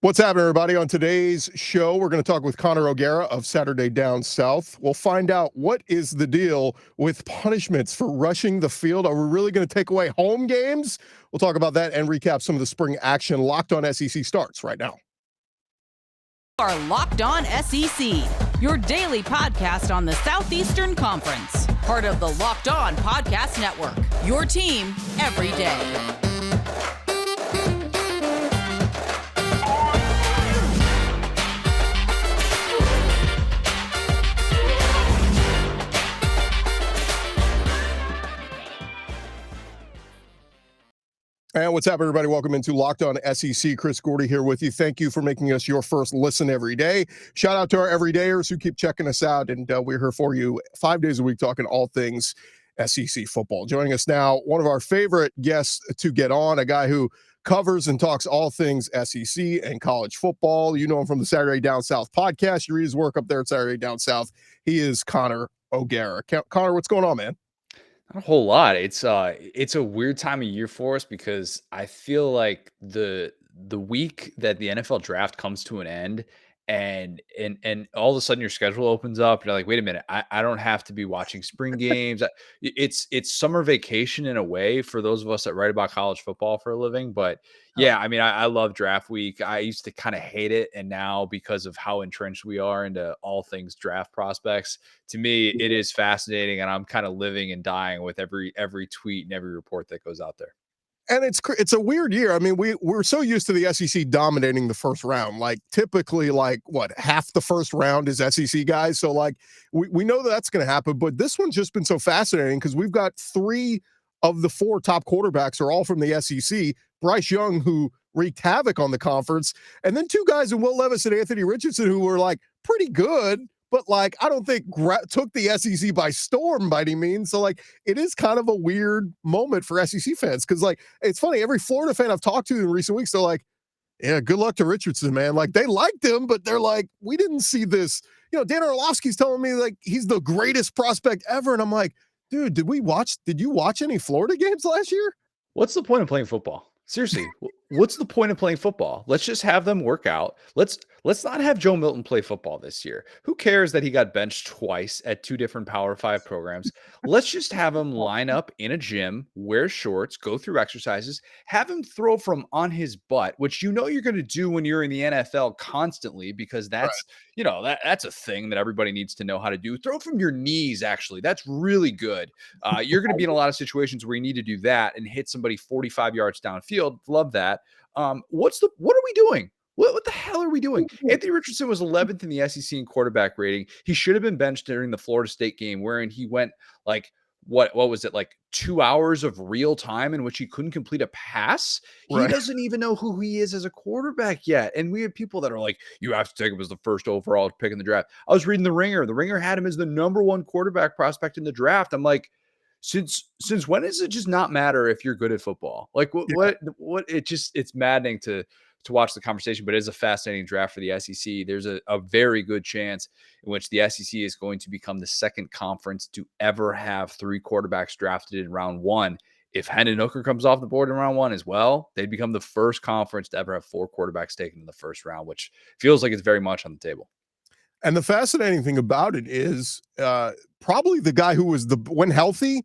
What's happening, everybody? On today's show, we're going to talk with Connor O'Gara of Saturday Down South. We'll find out what is the deal with punishments for rushing the field. Are we really going to take away home games? We'll talk about that and recap some of the spring action. Locked on SEC starts right now. Are Locked On SEC, your daily podcast on the Southeastern Conference. Part of the Locked On Podcast Network, your team every day. And what's up, everybody? Welcome into Locked On SEC. Chris Gordy here with you. Thank you for making us your first listen every day. Shout out to our everydayers who keep checking us out. And we're here for you 5 days a week talking all things SEC football. Joining us now, one of our favorite guests to get on, a guy who covers and talks all things SEC and college football. You know him from the Saturday Down South podcast. You read his work up there at Saturday Down South. He is Connor O'Gara. Connor, what's going on, man? Not a whole lot. It's a weird time of year for us because I feel like the week that the NFL draft comes to an end and all of a sudden your schedule opens up, you're like, wait a minute, I don't have to be watching spring games. It's summer vacation in a way for those of us that write about college football for a living. But yeah, I mean, I love draft week. I used to kind of hate it. And now because of how entrenched we are into all things draft prospects, to me, it is fascinating. And I'm kind of living and dying with every tweet and every report that goes out there. And it's a weird year. I mean, we're so used to the SEC dominating the first round. Like typically, like what, half the first round is SEC guys. So like we know that's going to happen. But this one's just been so fascinating because we've got 3 of the 4 top quarterbacks are all from the SEC. Bryce Young, who wreaked havoc on the conference, and then 2 guys in Will Levis and Anthony Richardson who were like pretty good, but like I don't think took the SEC by storm by any means. So like it is kind of a weird moment for SEC fans because like it's funny, every Florida fan I've talked to in recent weeks, they're like, yeah, good luck to Richardson, man. Like they liked him, but they're like, we didn't see this. You know, Dan Orlovsky's telling me like he's the greatest prospect ever, and I'm like, dude, did you watch any Florida games last year? What's the point of playing football? Seriously, what's the point of playing football? Let's just have them work out. Let's not have Joe Milton play football this year. Who cares that he got benched twice at 2 different Power 5 programs? Let's just have him line up in a gym, wear shorts, go through exercises, have him throw from on his butt, which you know you're going to do when you're in the NFL constantly because that's, that's a thing that everybody needs to know how to do. Throw from your knees, actually. That's really good. You're going to be in a lot of situations where you need to do that and hit somebody 45 yards downfield. Love that. What are we doing? What the hell are we doing? Anthony Richardson was 11th in the SEC in quarterback rating. He should have been benched during the Florida State game wherein he went like, what was it, like 2 hours of real time in which he couldn't complete a pass? Right. He doesn't even know who he is as a quarterback yet. And we have people that are like, you have to take him as the first overall pick in the draft. I was reading The Ringer. The Ringer had him as the number 1 quarterback prospect in the draft. I'm like, since when does it just not matter if you're good at football? Like what it's maddening to watch the conversation, but it is a fascinating draft for the SEC. There's a very good chance in which the SEC is going to become the second conference to ever have 3 quarterbacks drafted in round 1. If Hendon Hooker comes off the board in round 1 as well, they'd become the first conference to ever have 4 quarterbacks taken in the first round, which feels like it's very much on the table. And the fascinating thing about it is probably the guy who was when healthy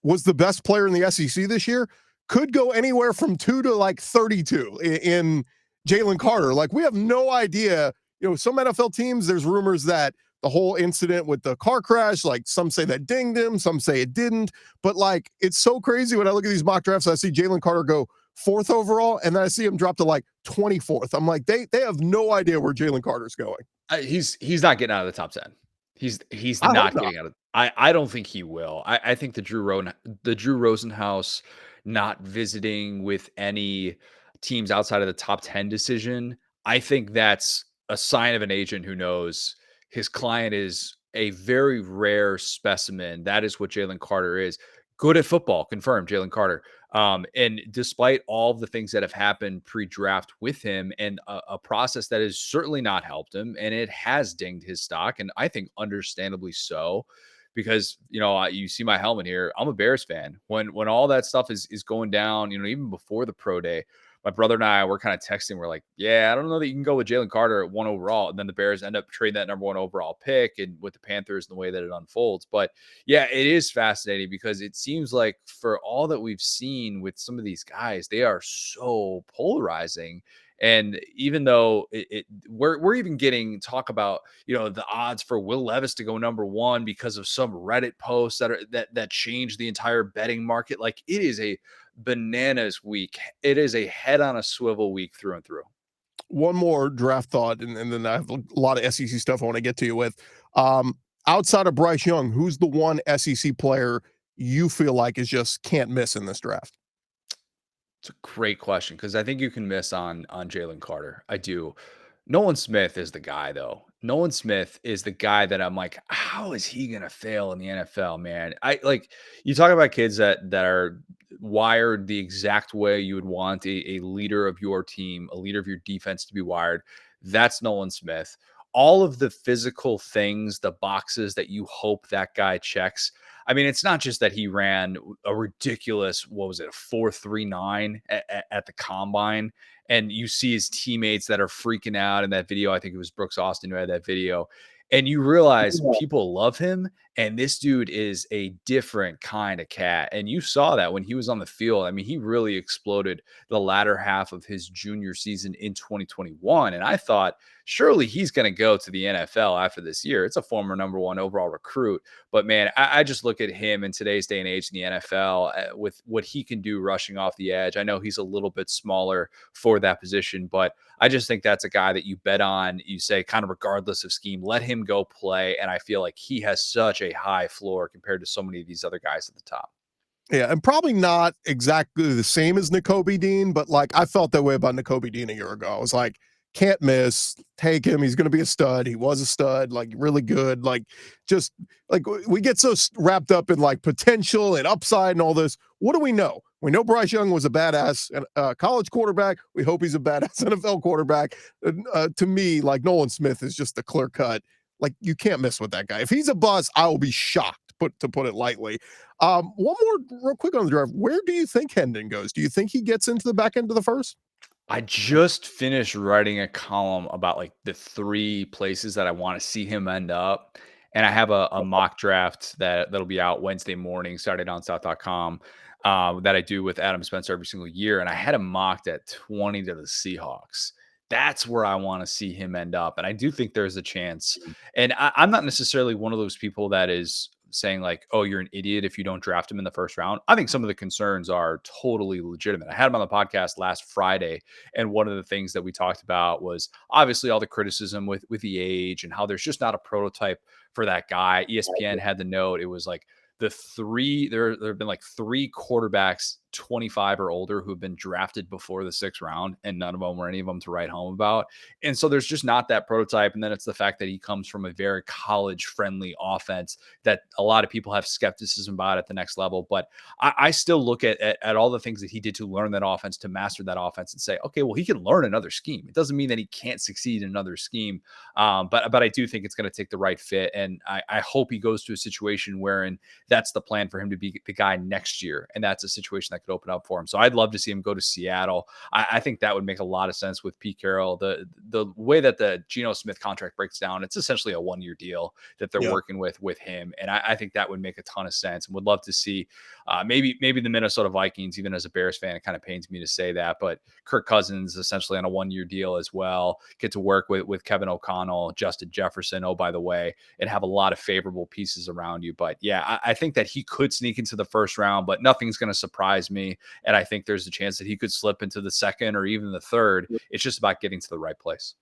was the best player in the SEC this year could go anywhere from 2 to like 32 in Jalen Carter. Like we have no idea, some NFL teams, there's rumors that the whole incident with the car crash, like some say that dinged him, some say it didn't, but like, it's so crazy when I look at these mock drafts, I see Jalen Carter go 4th overall, and then I see him drop to like 24th. I'm like, they have no idea where Jalen Carter's going. He's not getting out of the top 10. He's not getting out of. I don't think he will. I think the Drew Rosenhaus not visiting with any teams outside of the top 10 decision, I think that's a sign of an agent who knows his client is a very rare specimen. That is what Jalen Carter is. Good at football, confirmed, Jalen Carter. And despite all the things that have happened pre-draft with him and a process that has certainly not helped him, and it has dinged his stock, and I think understandably so, because, you see my helmet here. I'm a Bears fan. When all that stuff is going down, even before the pro day, my brother and I were kind of texting. We're like, yeah, I don't know that you can go with Jalen Carter at 1 overall. And then the Bears end up trading that number 1 overall pick and with the Panthers and the way that it unfolds. But yeah, it is fascinating because it seems like for all that we've seen with some of these guys, they are so polarizing. And even though we're even getting talk about, the odds for Will Levis to go number 1 because of some Reddit posts that changed the entire betting market. Like, it is a bananas week. It is a head on a swivel week through and through. One more draft thought, and then I have a lot of SEC stuff I want to get to you with. Outside of Bryce Young, who's the one SEC player you feel like is just can't miss in this draft? It's a great question because I think you can miss on Jalen Carter. I do. Nolan Smith is the guy, though. Nolan Smith is the guy that I'm like, how is he gonna fail in the NFL, man? I like you talk about kids that are wired the exact way you would want a leader of your team, a leader of your defense to be wired. That's Nolan Smith. All of the physical things, the boxes that you hope that guy checks. I mean, it's not just that he ran a ridiculous, what was it, a 4.39 at the combine. And you see his teammates that are freaking out in that video. I think it was Brooks Austin who had that video. And you realize people love him. And this dude is a different kind of cat. And you saw that when he was on the field. I mean, he really exploded the latter half of his junior season in 2021. And I thought, surely he's going to go to the NFL after this year. It's a former number 1 overall recruit. But man, I just look at him in today's day and age in the NFL with what he can do rushing off the edge. I know he's a little bit smaller for that position, but I just think that's a guy that you bet on. You say kind of regardless of scheme, let him go play. And I feel like he has such a high floor compared to so many of these other guys at the top. Yeah, and probably not exactly the same as Nakobe Dean, but like I felt that way about Nakobe Dean a year ago. I was like, can't miss, take him. He's going to be a stud. He was a stud, like really good. Like, just like we get so wrapped up in like potential and upside and all this. What do we know? We know Bryce Young was a badass college quarterback. We hope he's a badass NFL quarterback. To me, like Nolan Smith is just a clear cut. Like, you can't miss with that guy. If he's a bust, I will be shocked, to put it lightly. One more real quick on the draft. Where do you think Hendon goes? Do you think he gets into the back end of the first? I just finished writing a column about like the 3 places that I want to see him end up. And I have a mock draft that'll be out Wednesday morning, SaturdayDownSouth.com, that I do with Adam Spencer every single year. And I had him mocked at 20 to the Seahawks. That's where I want to see him end up. And I do think there's a chance. And I'm not necessarily one of those people that is saying like, oh, you're an idiot if you don't draft him in the first round. I think some of the concerns are totally legitimate. I had him on the podcast last Friday, and one of the things that we talked about was obviously all the criticism with the age and how there's just not a prototype for that guy. ESPN had the note. It was like there have been like 3 quarterbacks 25 or older who've been drafted before the 6th round, and none of them were any of them to write home about. And so there's just not that prototype. And then it's the fact that he comes from a very college friendly offense that a lot of people have skepticism about at the next level. But I still look at all the things that he did to learn that offense, to master that offense, and say, okay, well, he can learn another scheme. It doesn't mean that he can't succeed in another scheme. But I do think it's going to take the right fit. And I hope he goes to a situation wherein that's the plan for him to be the guy next year. And that's a situation that could open up for him. So I'd love to see him go to Seattle. I think that would make a lot of sense with Pete Carroll. The way that the Geno Smith contract breaks down, it's essentially a 1-year deal that they're working with him. And I think that would make a ton of sense, and would love to see maybe the Minnesota Vikings. Even as a Bears fan, it kind of pains me to say that, but Kirk Cousins essentially on a 1-year deal as well, get to work with Kevin O'Connell, Justin Jefferson, oh, by the way, and have a lot of favorable pieces around you. But yeah, I think that he could sneak into the first round, but nothing's going to surprise me. And I think there's a chance that he could slip into the 2nd or even the 3rd. It's just about getting to the right place.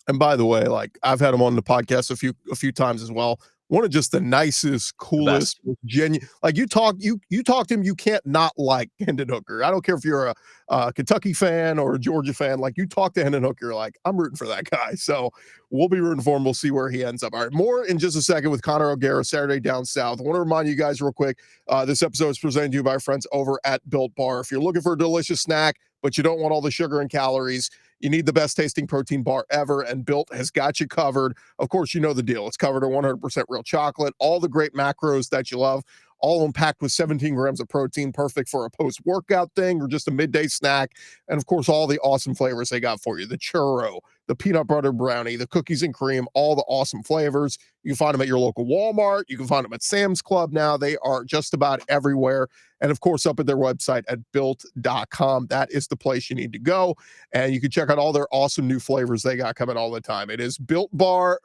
And by the way, like I've had him on the podcast a few times as well. One of just the nicest, coolest, genuine. Like you talk to him, you can't not like Hendon Hooker. I don't care if you're a Kentucky fan or a Georgia fan. Like you talk to Hendon Hooker, like I'm rooting for that guy. So we'll be rooting for him. We'll see where he ends up. All right, more in just a second with Connor O'Gara, Saturday Down South. I want to remind you guys real quick. This episode is presented to you by our friends over at Built Bar. If you're looking for a delicious snack, but you don't want all the sugar and calories, You need the best tasting protein bar ever, and Built has got you covered. Of course, you know the deal. It's covered in 100% real chocolate, all the great macros that you love, all of them packed with 17 grams of protein, perfect for a post-workout thing or just a midday snack. And of course, all the awesome flavors they got for you: the churro, the peanut butter brownie, the cookies and cream, all the awesome flavors. You can find them at your local Walmart. You can find them at Sam's Club now. They are just about everywhere. And of course, up at their website at built.com. That is the place you need to go. And you can check out all their awesome new flavors they got coming all the time. It is built.com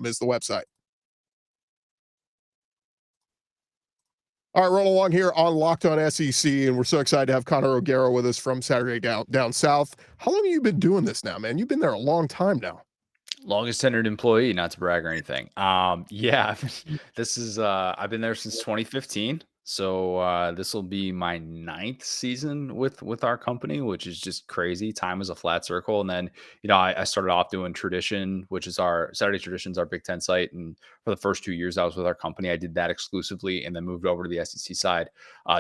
is the website. All right, roll along here on Locked On SEC, and we're so excited to have Connor O'Gara with us from Saturday down south. How long have you been doing this now, man? You've been there a long time now. Longest tenured employee, not to brag or anything. Yeah, this is I've been there since 2015. So this will be my ninth season with our company, which is just crazy. Time is a flat circle. And then, I started off doing Tradition, which is our Saturday Traditions, our Big Ten site. And for the first 2 years I was with our company, I did that exclusively and then moved over to the SEC side,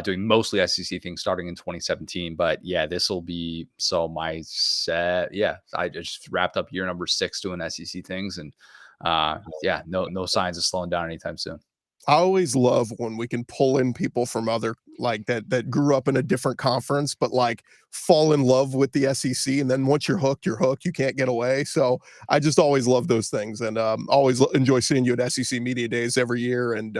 doing mostly SEC things starting in 2017. But yeah, this will be my set. Yeah, I just wrapped up year number 6 doing SEC things. And yeah, no signs of slowing down anytime soon. I always love when we can pull in people from other like that grew up in a different conference, but like fall in love with the SEC. And then once you're hooked, you're hooked. You can't get away. So I just always love those things, and always enjoy seeing you at SEC Media Days every year. And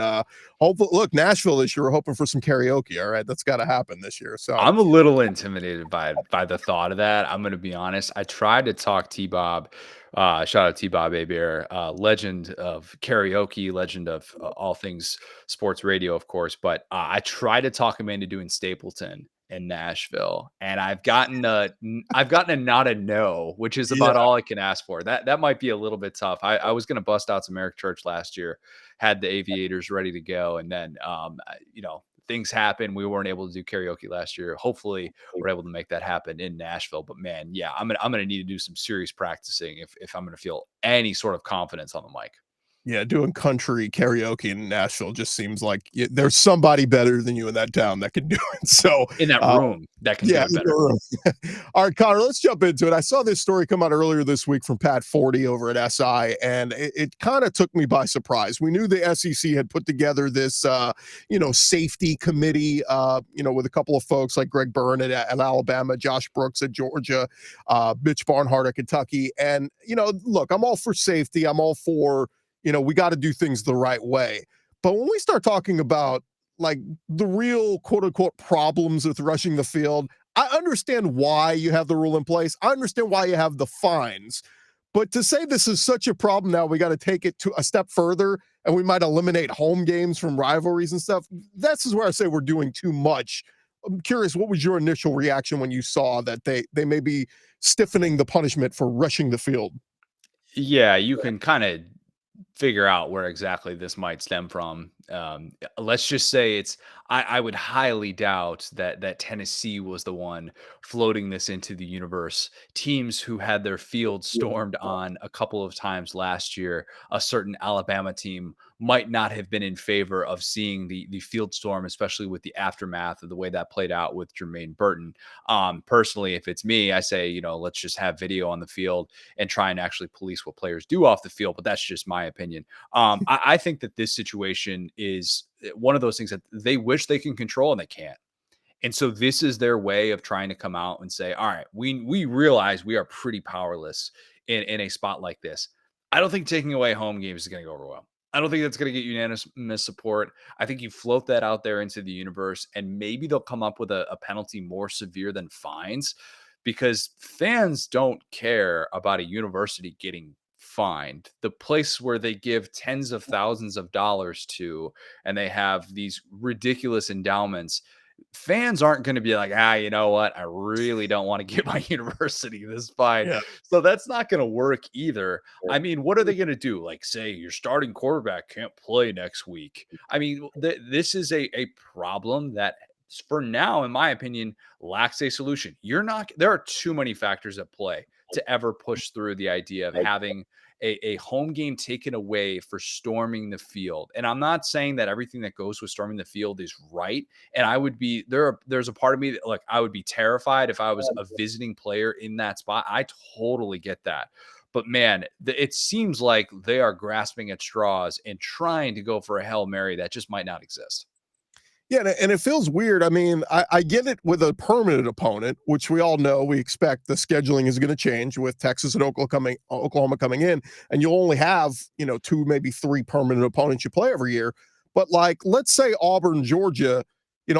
hopefully, look, Nashville this year, we're hoping for some karaoke. All right, that's got to happen this year. So I'm a little intimidated by the thought of that. I'm going to be honest. I tried to talk T-Bob. Shout out T-Bob Abear, legend of karaoke, legend of all things sports radio, of course. But I tried to talk him into doing Stapleton in Nashville, and I've gotten a not a no, which is yeah, about all I can ask for. That might be a little bit tough. I was going to bust out some Eric Church last year, had the Aviators ready to go, and then things happen. We weren't able to do karaoke last year. Hopefully, we're able to make that happen in Nashville. But man, yeah, I'm gonna need to do some serious practicing if I'm gonna feel any sort of confidence on the mic. yeah, doing country karaoke in Nashville just seems like there's somebody better than you in that town that can do it. So In that room, that can do yeah, it better. all right, Connor, let's jump into it. I saw this story come out earlier this week from Pat Forty over at SI, and it kind of took me by surprise. We knew the SEC had put together this, safety committee, with a couple of folks like Greg Byrne at Alabama, Josh Brooks at Georgia, Mitch Barnhart at Kentucky. And, look, I'm all for safety. I'm all for, we got to do things the right way. But when we start talking about like the real quote unquote problems with rushing the field, I understand why you have the rule in place. I understand why you have the fines. But to say this is such a problem now, we got to take it to a step further and we might eliminate home games from rivalries and stuff. This is where I say we're doing too much. I'm curious, what was your initial reaction when you saw that they may be stiffening the punishment for rushing the field? Yeah, you can kind of figure out where exactly this might stem from. Let's just say I would highly doubt that Tennessee was the one floating this into the universe. Teams who had their field stormed on a couple of times last year, a certain Alabama team might not have been in favor of seeing the field storm, especially with the aftermath of the way that played out with Jermaine Burton. Personally, if it's me, I say, let's just have video on the field and try and actually police what players do off the field. But that's just my opinion. I think that this situation is one of those things that they wish they can control and they can't. And so this is their way of trying to come out and say, all right, we realize we are pretty powerless in a spot like this. I don't think taking away home games is going to go over well. I don't think that's going to get unanimous support. I think you float that out there into the universe and maybe they'll come up with a penalty more severe than fines, because fans don't care about a university getting fined. The place where they give tens of thousands of dollars to and they have these ridiculous endowments, fans aren't going to be like, you know what? I really don't want to give my university this fine. Yeah. So that's not going to work either. I mean, what are they going to do? Like, say your starting quarterback can't play next week. I mean, this is a problem that for now, in my opinion, lacks a solution. There are too many factors at play to ever push through the idea of having a home game taken away for storming the field. And I'm not saying that everything that goes with storming the field is right. And I would be there's a part of me that, like, I would be terrified if I was a visiting player in that spot. I totally get that. But man, it seems like they are grasping at straws and trying to go for a Hail Mary that just might not exist. Yeah, and it feels weird. I mean, I get it with a permanent opponent, which we all know we expect the scheduling is going to change with Texas and Oklahoma coming in, and you'll only have, 2, maybe 3 permanent opponents you play every year. But like, let's say Auburn, Georgia,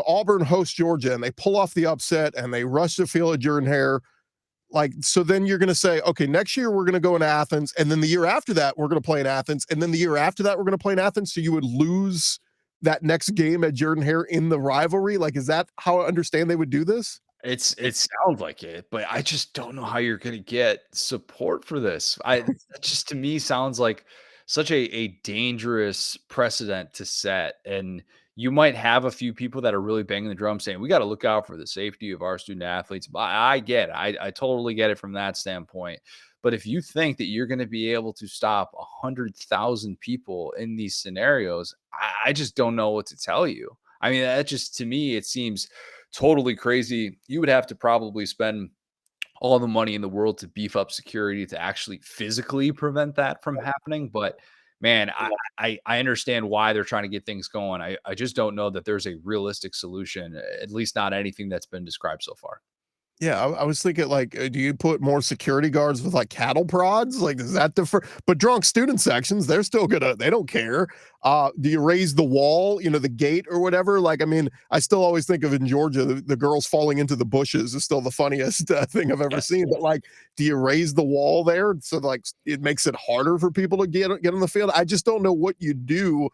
Auburn hosts Georgia and they pull off the upset and they rush the field at Jordan-Hare. Like, so then you're going to say, okay, next year we're going to go into Athens, and then the year after that we're going to play in Athens, and then the year after that we're going to play in Athens. So you would lose that next game at Jordan-Hare in the rivalry. Like, is that how I understand they would do this? It sounds like it, but I just don't know how you're gonna get support for this. That just to me sounds like such a dangerous precedent to set, and you might have a few people that are really banging the drum saying, "We gotta look out for the safety of our student athletes." But I get it. I totally get it from that standpoint. But if you think that you're gonna be able to stop 100,000 people in these scenarios, I just don't know what to tell you. I mean, that just to me, it seems totally crazy. You would have to probably spend all the money in the world to beef up security to actually physically prevent that from happening. But man, I understand why they're trying to get things going. I just don't know that there's a realistic solution, at least not anything that's been described so far. Yeah, I was thinking, like, do you put more security guards with like cattle prods? Like, is that different? But drunk student sections, they're still they don't care. Do you raise the wall, the gate or whatever? Like, I mean, I still always think of in Georgia, the girls falling into the bushes is still the funniest thing I've ever seen. But like, do you raise the wall there so like it makes it harder for people to get on the field? I just don't know what you do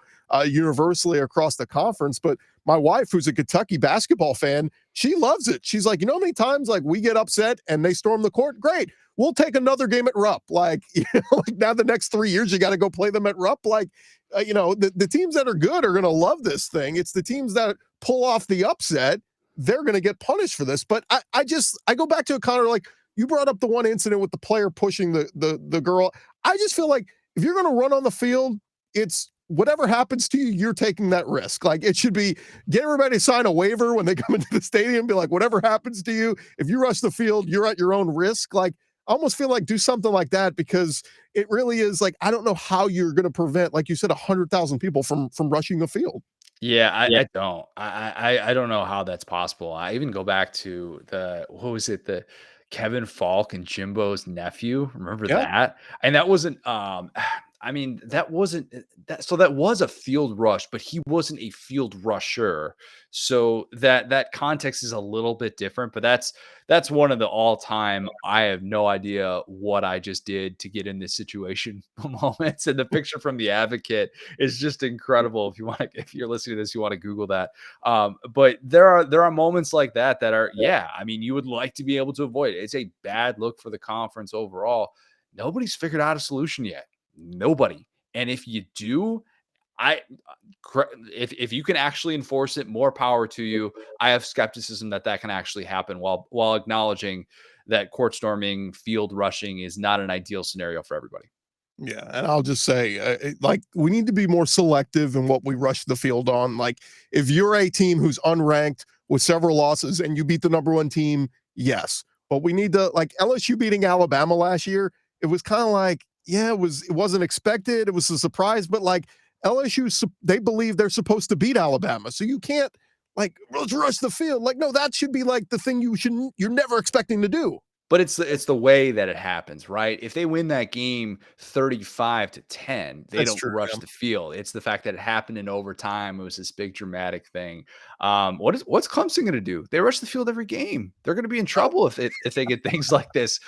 universally across the conference. But my wife, who's a Kentucky basketball fan, she loves it. She's like, how many times like we get upset and they storm the court? Great. We'll take another game at Rupp. Like, like now the next 3 years, you got to go play them at Rupp. Like, the teams that are good are going to love this thing. It's the teams that pull off the upset. They're going to get punished for this. But I go back to it, Connor, like you brought up the one incident with the player pushing the girl. I just feel like if you're going to run on the field, it's whatever happens to you, you're taking that risk. Like it should be get everybody to sign a waiver when they come into the stadium, be like, whatever happens to you, if you rush the field, you're at your own risk. Like I almost feel like do something like that because it really is like, I don't know how you're going to prevent, like you said, 100,000 people from rushing the field. Yeah, I don't. I don't know how that's possible. I even go back to what was it, the Kevin Falk and Jimbo's nephew. Remember Yeah. that? And that wasn't I mean, that wasn't that was a field rush, but he wasn't a field rusher. So that context is a little bit different, but that's one of the all-time I have no idea what I just did to get in this situation moments. And the picture from The Advocate is just incredible. If you're listening to this, you want to Google that. But there are moments like that are, yeah, I mean, you would like to be able to avoid it. It's a bad look for the conference overall. Nobody's figured out a solution yet. Nobody. And if you do, if you can actually enforce it, more power to you. I have skepticism that can actually happen while acknowledging that court storming, field rushing is not an ideal scenario for everybody. Yeah, and I'll just say, like, we need to be more selective in what we rush the field on. Like, if you're a team who's unranked with several losses and you beat the number one team, yes. But we need to, like, LSU beating Alabama last year, it was kind of like, yeah, it wasn't expected. It was a surprise, but like LSU, they believe they're supposed to beat Alabama. So you can't like rush the field. Like, no, that should be like the thing you're never expecting to do. But it's the way that it happens, right? If they win that game 35-10, they That's don't true, rush yeah. the field. It's the fact that it happened in overtime. It was this big dramatic thing. What's Clemson going to do? They rush the field every game. They're going to be in trouble if they get things like this.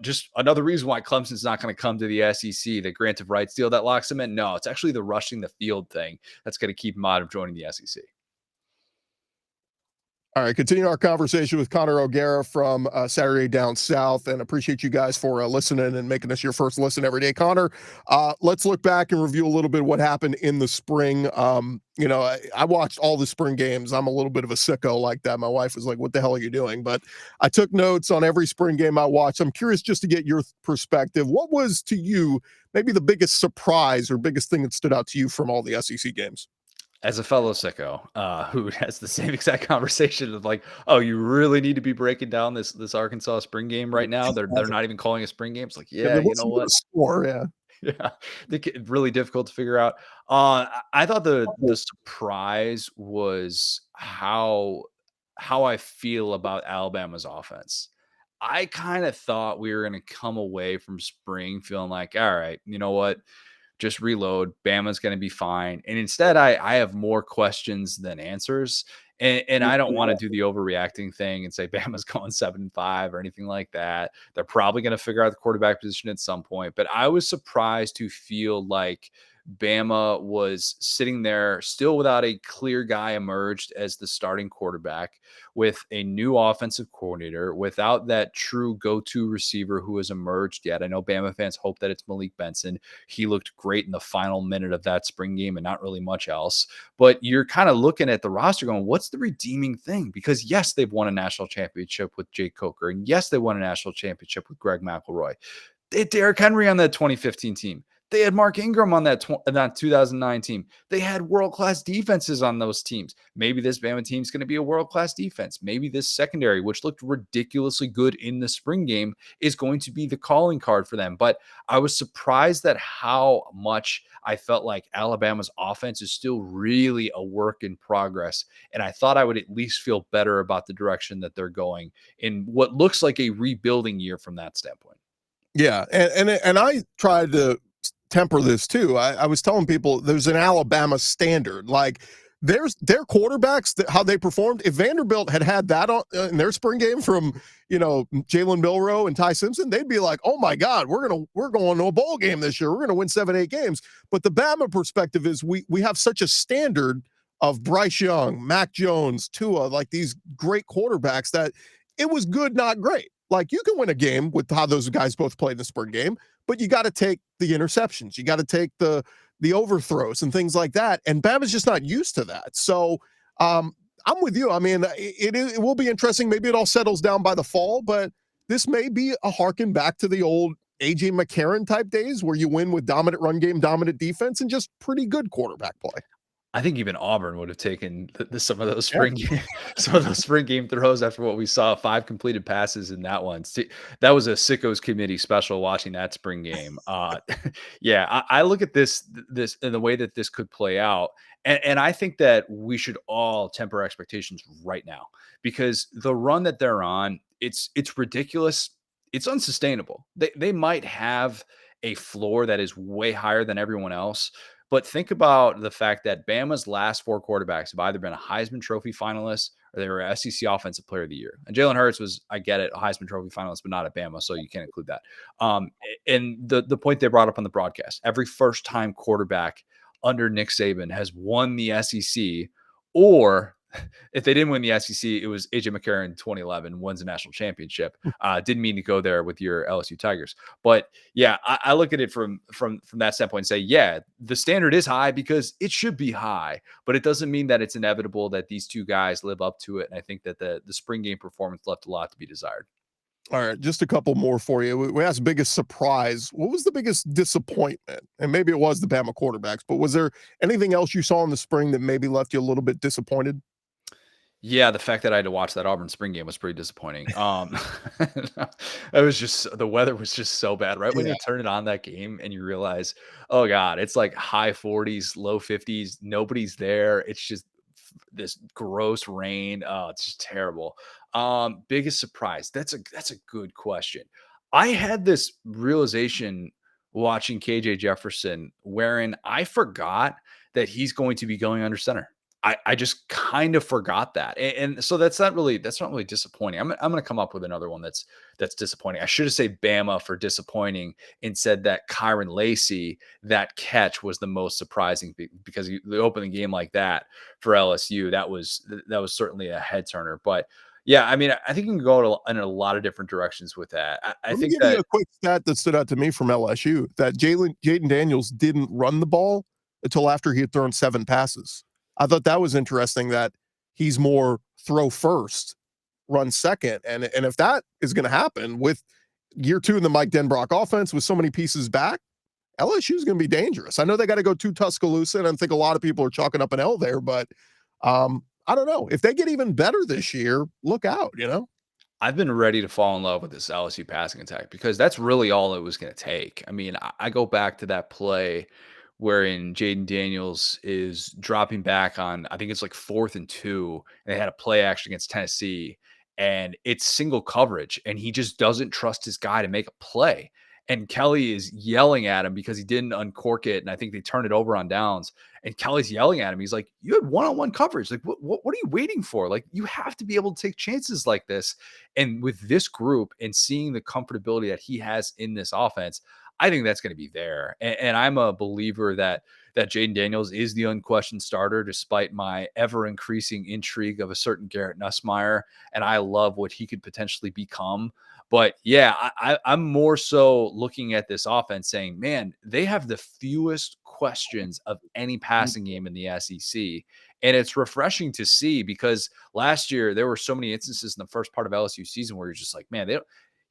Just another reason why Clemson's not going to come to the SEC. The grant of rights deal that locks them in. No, it's actually the rushing the field thing that's going to keep them out of joining the SEC. All right, continue our conversation with Connor O'Gara from Saturday Down South, and appreciate you guys for listening and making us your first listen every day. Connor, let's look back and review a little bit what happened in the spring. I watched all the spring games. I'm a little bit of a sicko like that. My wife was like, "What the hell are you doing?" But I took notes on every spring game I watched. I'm curious just to get your perspective. What was to you maybe the biggest surprise or biggest thing that stood out to you from all the SEC games? As a fellow sicko, who has the same exact conversation of like, "Oh, you really need to be breaking down this Arkansas spring game right now. They're not even calling a spring game." It's like, Yeah, yeah, there you know wasn't even a what? score. Yeah. Yeah, really difficult to figure out. I thought the surprise was how I feel about Alabama's offense. I kind of thought we were going to come away from spring feeling like, all right, you know what? Just reload. Bama's going to be fine. And instead, I have more questions than answers. And I don't want to do the overreacting thing and say Bama's going 7-5 or anything like that. They're probably going to figure out the quarterback position at some point. But I was surprised to feel like Bama was sitting there still without a clear guy emerged as the starting quarterback, with a new offensive coordinator, without that true go-to receiver who has emerged yet. I know Bama fans hope that it's Malik Benson. He looked great in the final minute of that spring game and not really much else. But you're kind of looking at the roster going, what's the redeeming thing? Because yes, they've won a national championship with Jake Coker. And yes, they won a national championship with Greg McElroy. They had Derrick Henry on that 2015 team. They had Mark Ingram on that 2009 team. They had world-class defenses on those teams. Maybe this Bama team is going to be a world-class defense. Maybe this secondary, which looked ridiculously good in the spring game, is going to be the calling card for them. But I was surprised at how much I felt like Alabama's offense is still really a work in progress. And I thought I would at least feel better about the direction that they're going in what looks like a rebuilding year from that standpoint. Yeah, and I tried to temper this too. I was telling people there's an Alabama standard. Like there's their quarterbacks how they performed. If Vanderbilt had that in their spring game from Jalen Milroe and Ty Simpson, they'd be like, oh my God, we're going to a bowl game this year. We're going to win 7-8 games. But the Bama perspective is we have such a standard of Bryce Young, Mac Jones, Tua, like these great quarterbacks that it was good, not great. Like you can win a game with how those guys both played in the spring game, but you got to take the interceptions. You got to take the overthrows and things like that. And Bama's just not used to that. So I'm with you. I mean, it will be interesting. Maybe it all settles down by the fall, but this may be a harken back to the old AJ McCarron type days where you win with dominant run game, dominant defense, and just pretty good quarterback play. I think even Auburn would have taken some of those some of those spring game throws after what we saw. 5 completed passes in that one. See, that was a sickos committee special watching that spring game. Yeah, I look at this in the way that this could play out, and I think that we should all temper expectations right now, because the run that they're on, it's ridiculous. It's unsustainable. They might have a floor that is way higher than everyone else. But think about the fact that Bama's last 4 quarterbacks have either been a Heisman Trophy finalist or they were SEC Offensive Player of the Year. And Jalen Hurts was, I get it, a Heisman Trophy finalist, but not at Bama, so you can't include that. And the point they brought up on the broadcast, every first-time quarterback under Nick Saban has won the SEC, or if they didn't win the SEC, it was AJ McCarron in 2011 wins a national championship. Didn't mean to go there with your LSU Tigers, but yeah, I look at it from that standpoint and say, yeah, the standard is high because it should be high, but it doesn't mean that it's inevitable that these two guys live up to it. And I think that the spring game performance left a lot to be desired. All right, just a couple more for you. We asked biggest surprise. What was the biggest disappointment? And maybe it was the Bama quarterbacks, but was there anything else you saw in the spring that maybe left you a little bit disappointed? Yeah, the fact that I had to watch that Auburn spring game was pretty disappointing. It was just the weather was just so bad, right? When Yeah. you turn it on that game and you realize, oh God, it's like high 40s, low 50s, nobody's there. It's just this gross rain. Oh, it's just terrible. Biggest surprise. That's a good question. I had this realization watching KJ Jefferson wherein I forgot that he's going to be going under center. I just kind of forgot that. And so that's not really disappointing. I'm going to come up with another one that's disappointing. I should have said Bama for disappointing and said that Kyron Lacey, that catch was the most surprising because they opened the game like that for LSU. That was certainly a head turner. But yeah, I mean, I think you can go in a lot of different directions with that. I Let me think give you that a quick stat that stood out to me from LSU that Jaden Daniels didn't run the ball until after he had thrown 7 passes. I thought that was interesting that he's more throw first, run second. And if that is going to happen with year 2 in the Mike Denbrock offense with so many pieces back, LSU is going to be dangerous. I know they got to go to Tuscaloosa, and I think a lot of people are chalking up an L there, but I don't know. If they get even better this year, look out, you know? I've been ready to fall in love with this LSU passing attack because that's really all it was going to take. I mean, I go back to that play wherein Jaden Daniels is dropping back on, I think it's like 4th and 2, and they had a play action against Tennessee, and it's single coverage, and he just doesn't trust his guy to make a play. And Kelly is yelling at him because he didn't uncork it, and I think they turned it over on downs. And Kelly's yelling at him. He's like, "You had one-on-one coverage. Like, what are you waiting for? Like, you have to be able to take chances like this." And with this group and seeing the comfortability that he has in this offense, I think that's going to be there. And I'm a believer that Jaden Daniels is the unquestioned starter, despite my ever increasing intrigue of a certain Garrett Nussmeier. And I love what he could potentially become. But yeah, I'm more so looking at this offense saying, man, they have the fewest questions of any passing game in the SEC. And it's refreshing to see because last year there were so many instances in the first part of LSU season where you're just like, man,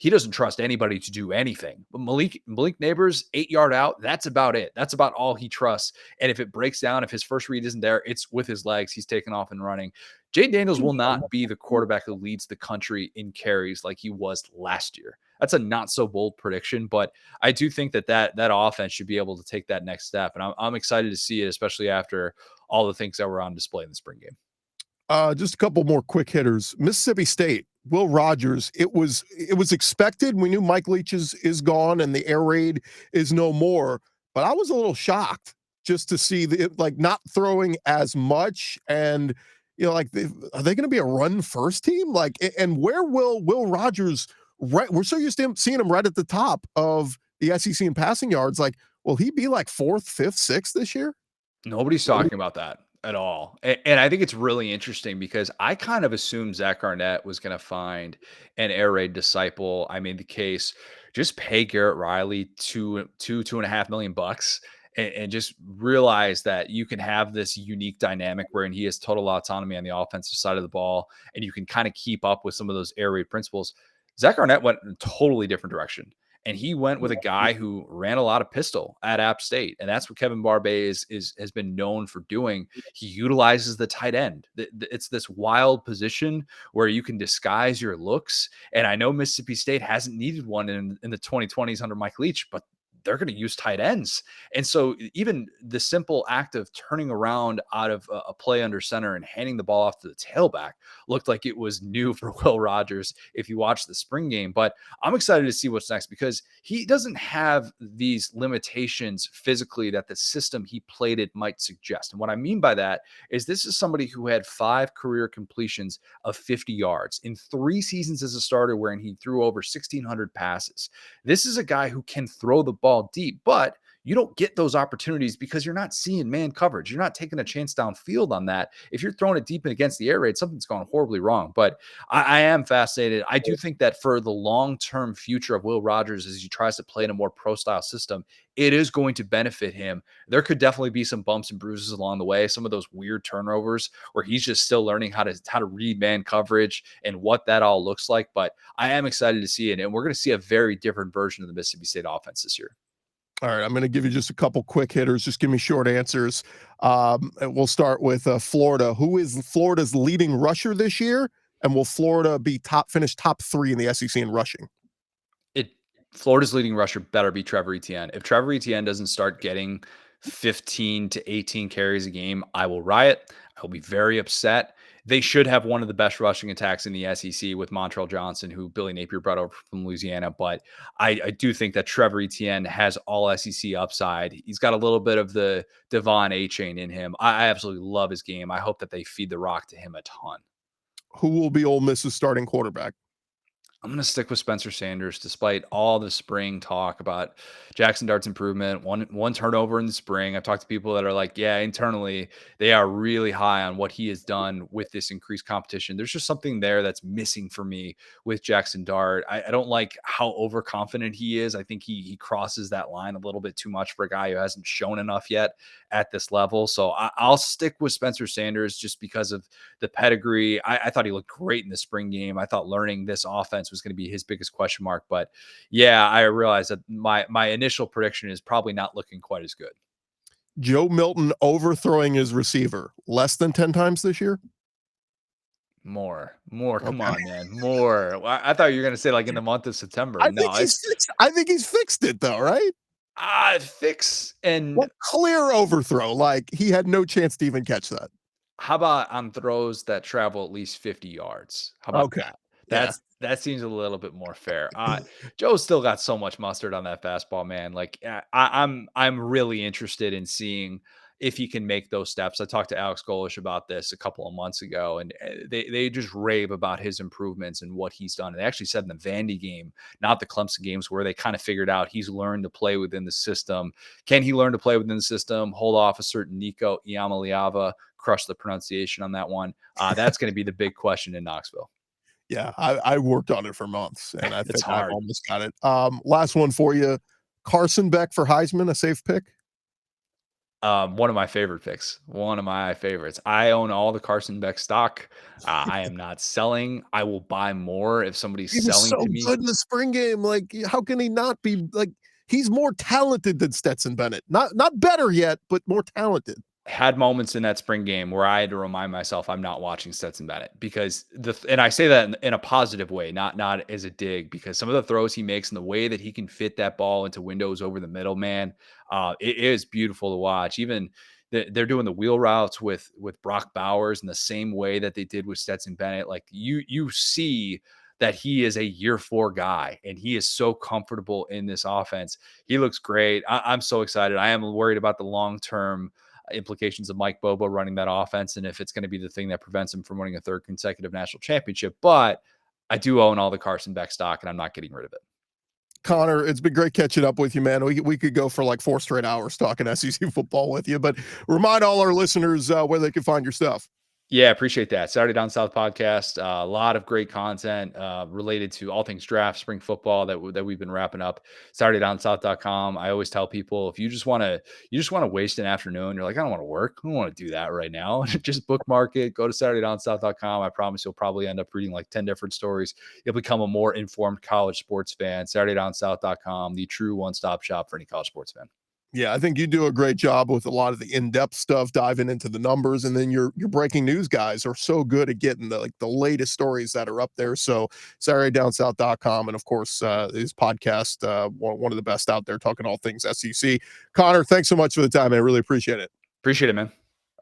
he doesn't trust anybody to do anything. But Malik Neighbors, 8-yard out, that's about it. That's about all he trusts. And if it breaks down, if his first read isn't there, it's with his legs. He's taken off and running. Jay Daniels will not be the quarterback who leads the country in carries like he was last year. That's a not so bold prediction, but I do think that offense should be able to take that next step. And I'm excited to see it, especially after all the things that were on display in the spring game. Just a couple more quick hitters. Mississippi State, Will Rogers. It was expected. We knew Mike Leach is gone and the air raid is no more. But I was a little shocked just to see like not throwing as much. And like are they going to be a run first team? Like, and where will Will Rogers? Right, we're so used to seeing him right at the top of the SEC in passing yards. Like, will he be like 4th, 5th, 6th this year? Nobody's talking about that at all. And I think it's really interesting because I kind of assumed Zach Arnett was going to find an air raid disciple. I made the case, just pay Garrett Riley $2.5 million and just realize that you can have this unique dynamic wherein he has total autonomy on the offensive side of the ball, and you can kind of keep up with some of those air raid principles. Zach Arnett went in a totally different direction. And he went with a guy who ran a lot of pistol at App State. And that's what Kevin Barbay has been known for doing. He utilizes the tight end. It's this wild position where you can disguise your looks. And I know Mississippi State hasn't needed one in the 2020s under Mike Leach, but they're going to use tight ends. And so even the simple act of turning around out of a play under center and handing the ball off to the tailback looked like it was new for Will Rogers if you watch the spring game. But I'm excited to see what's next because he doesn't have these limitations physically that the system he played it might suggest. And what I mean by that is this is somebody who had 5 career completions of 50 yards in 3 seasons as a starter wherein he threw over 1,600 passes. This is a guy who can throw the ball deep, but you don't get those opportunities because you're not seeing man coverage. You're not taking a chance downfield on that. If you're throwing it deep and against the air raid, something's gone horribly wrong. But I am fascinated. I do think that for the long-term future of Will Rogers as he tries to play in a more pro-style system, it is going to benefit him. There could definitely be some bumps and bruises along the way, some of those weird turnovers where he's just still learning how to read man coverage and what that all looks like. But I am excited to see it, and we're going to see a very different version of the Mississippi State offense this year. All right, I'm going to give you just a couple quick hitters. Just give me short answers. And we'll start with Florida. Who is Florida's leading rusher this year? And will Florida finish top 3 in the SEC in rushing? Florida's leading rusher better be Trevor Etienne. If Trevor Etienne doesn't start getting 15 to 18 carries a game, I will riot. I will be very upset. They should have one of the best rushing attacks in the SEC with Montrell Johnson, who Billy Napier brought over from Louisiana. But I do think that Trevor Etienne has all SEC upside. He's got a little bit of the Devon A-chain in him. I absolutely love his game. I hope that they feed the rock to him a ton. Who will be Ole Miss's starting quarterback? I'm going to stick with Spencer Sanders, despite all the spring talk about Jackson Dart's improvement. One turnover in the spring. I've talked to people that are like, yeah, internally, they are really high on what he has done with this increased competition. There's just something there that's missing for me with Jackson Dart. I don't like how overconfident he is. I think he crosses that line a little bit too much for a guy who hasn't shown enough yet at this level. So I'll stick with Spencer Sanders just because of the pedigree. I thought he looked great in the spring game. I thought learning this offense was going to be his biggest question mark. But yeah, I realized that my initial prediction is probably not looking quite as good. Joe Milton overthrowing his receiver less than 10 times this year? More. Come on, man. More. I thought you were going to say like in the month of September. I think he's fixed it though, right? Fix and Like clear overthrow. Like he had no chance to even catch that. how about on throws that travel at least 50 yards? How about that? Yeah. That seems a little bit more fair. Joe's still got so much mustard on that fastball, man. Like I'm really interested in seeing if he can make those steps. I talked to Alex Golish about this a couple of months ago, and they just rave about his improvements and what he's done. And they actually said in the Vandy game, not the Clemson games, where they kind of figured out he's learned to play within the system. Can he learn to play within the system? Hold off a certain Nico Iamaleava. Crush the pronunciation on that one. That's going to be the big question in Knoxville. Yeah, I worked on it for months, and I It's think I hard. almost got it. Last one for you. Carson Beck for Heisman, a safe pick? One of my favorite picks. One of my favorites. I own all the Carson Beck stock. I am not selling. I will buy more if somebody's He was selling so to me. good in the spring game. Like, how can he not be like? He's more talented than Stetson Bennett. Not better yet, but more talented. Had moments in that spring game where I had to remind myself I'm not watching Stetson Bennett because and I say that in a positive way, not as a dig, because some of the throws he makes and the way that he can fit that ball into windows over the middle, man, it is beautiful to watch. Even they're doing the wheel routes with Brock Bowers in the same way that they did with Stetson Bennett. Like you see that he is a year 4 guy and he is so comfortable in this offense. He looks great. I'm so excited. I am worried about the long-term implications of Mike Bobo running that offense and if it's going to be the thing that prevents him from winning a 3rd consecutive national championship. But I do own all the Carson Beck stock and I'm not getting rid of it. Connor, it's been great catching up with you, man. We could go for like 4 straight hours talking SEC football with you, but remind all our listeners where they can find your stuff. Yeah, appreciate that. Saturday Down South podcast. A lot of great content related to all things draft, spring football that we've been wrapping up. SaturdayDownSouth.com. I always tell people if you just want to waste an afternoon, you're like, I don't want to work. I don't want to do that right now. Just bookmark it. Go to SaturdayDownSouth.com. I promise you'll probably end up reading like 10 different stories. You'll become a more informed college sports fan. SaturdayDownSouth.com, the true one-stop shop for any college sports fan. Yeah, I think you do a great job with a lot of the in-depth stuff, diving into the numbers, and then your breaking news guys are so good at getting the latest stories that are up there. So SaturdayDownSouth.com, and of course his podcast, one of the best out there, talking all things SEC. Connor, thanks so much for the time, man. I really appreciate it. Appreciate it, man.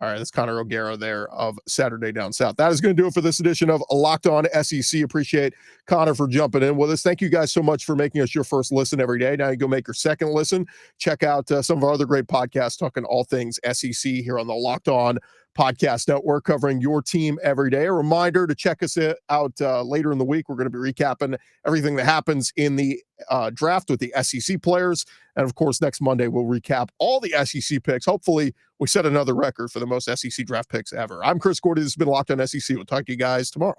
All right, that's Connor O'Gara there of Saturday Down South. That is going to do it for this edition of Locked On SEC. Appreciate Connor for jumping in with us. Thank you guys so much for making us your first listen every day. Now you go make your second listen. Check out some of our other great podcasts talking all things SEC here on the Locked On Podcast Network, covering your team every day. A reminder to check us out later in the week. We're going to be recapping everything that happens in the draft with the SEC players. And of course, next Monday, we'll recap all the SEC picks. Hopefully, we set another record for the most SEC draft picks ever. I'm Chris Gordy. This has been Locked On SEC. We'll talk to you guys tomorrow.